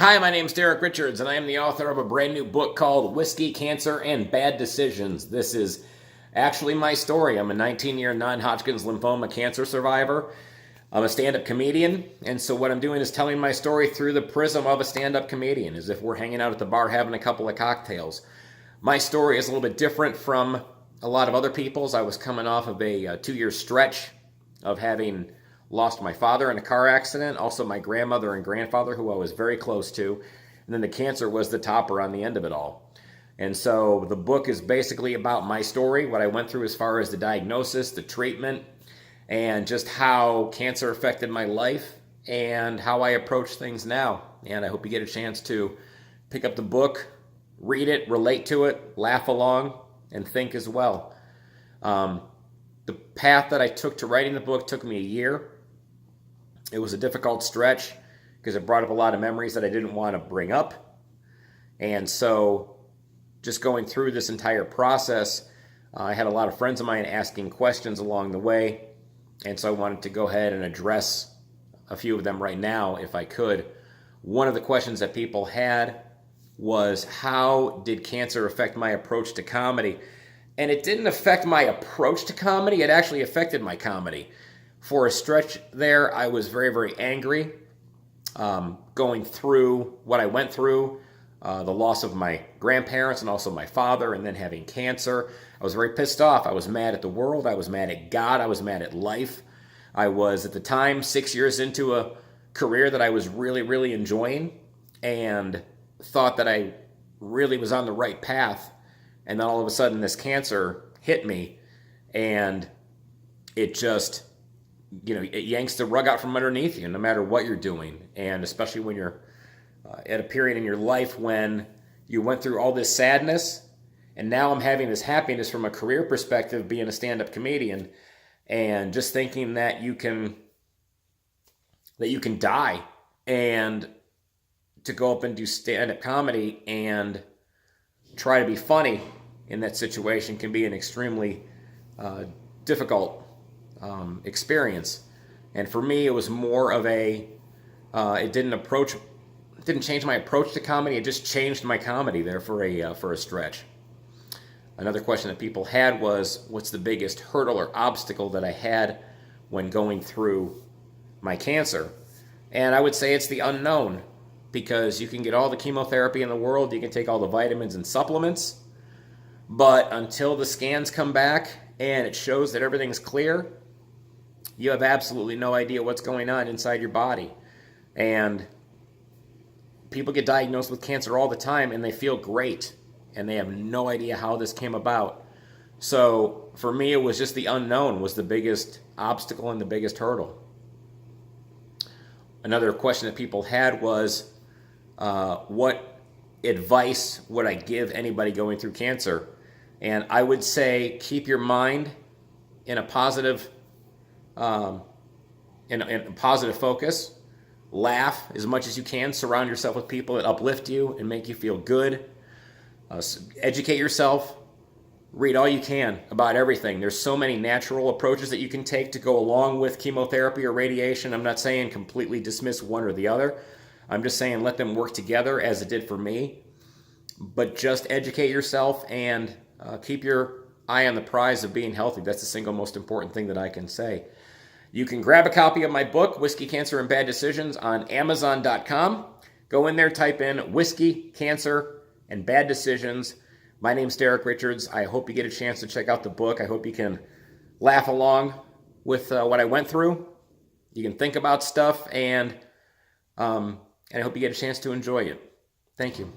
Hi, my name's Derek Richards, and I am the author of a brand new book called Whiskey, Cancer, and Bad Decisions. This is actually my story. I'm a 19-year non-Hodgkin's lymphoma cancer survivor. I'm a stand-up comedian, and so what I'm doing is telling my story through the prism of a stand-up comedian, as if we're hanging out at the bar having a couple of cocktails. My story is a little bit different from a lot of other people's. I was coming off of a 2-year stretch of having lost my father in a car accident, also my grandmother and grandfather, who I was very close to, and then the cancer was the topper on the end of it all. And so the book is basically about my story, what I went through as far as the diagnosis, the treatment, and just how cancer affected my life and how I approach things now. And I hope you get a chance to pick up the book, read it, relate to it, laugh along, and think as well. The path that I took to writing the book took me a year. It was a difficult stretch because it brought up a lot of memories that I didn't want to bring up. And so just going through this entire process, I had a lot of friends of mine asking questions along the way. And so I wanted to go ahead and address a few of them right now if I could. One of the questions that people had was, how did cancer affect my approach to comedy? And it didn't affect my approach to comedy. It actually affected my comedy. For a stretch there, I was very, very angry, going through what I went through, the loss of my grandparents and also my father, and then having cancer. I was very pissed off. I was mad at the world. I was mad at God. I was mad at life. I was, at the time, 6 years into a career that I was really, really enjoying and thought that I really was on the right path. And then all of a sudden, this cancer hit me, and it just, it yanks the rug out from underneath you, no matter what you're doing. And especially when you're at a period in your life when you went through all this sadness, and now I'm having this happiness from a career perspective, being a stand-up comedian, and just thinking that you can die, and to go up and do stand-up comedy and try to be funny in that situation can be an extremely difficult experience. And for me, it was more of it didn't change my approach to comedy. It just changed my comedy there for a stretch. Another question that people had was, what's the biggest hurdle or obstacle that I had when going through my cancer? And I would say it's the unknown, because you can get all the chemotherapy in the world, you can take all the vitamins and supplements, but until the scans come back and it shows that everything's clear, you have absolutely no idea what's going on inside your body. And people get diagnosed with cancer all the time and they feel great and they have no idea how this came about. So for me, it was just the unknown was the biggest obstacle and the biggest hurdle. Another question that people had was, what advice would I give anybody going through cancer? And I would say, keep your mind in a positive in a positive focus. Laugh as much as you can. Surround yourself with people that uplift you and make you feel good. Educate yourself. Read all you can about everything. There's so many natural approaches that you can take to go along with chemotherapy or radiation. I'm not saying completely dismiss one or the other. I'm just saying let them work together as it did for me. But just educate yourself and keep your eye on the prize of being healthy. That's the single most important thing that I can say. You can grab a copy of my book, Whiskey, Cancer, and Bad Decisions, on Amazon.com. Go in there, type in Whiskey, Cancer, and Bad Decisions. My name's Derek Richards. I hope you get a chance to check out the book. I hope you can laugh along with what I went through. You can think about stuff, and I hope you get a chance to enjoy it. Thank you.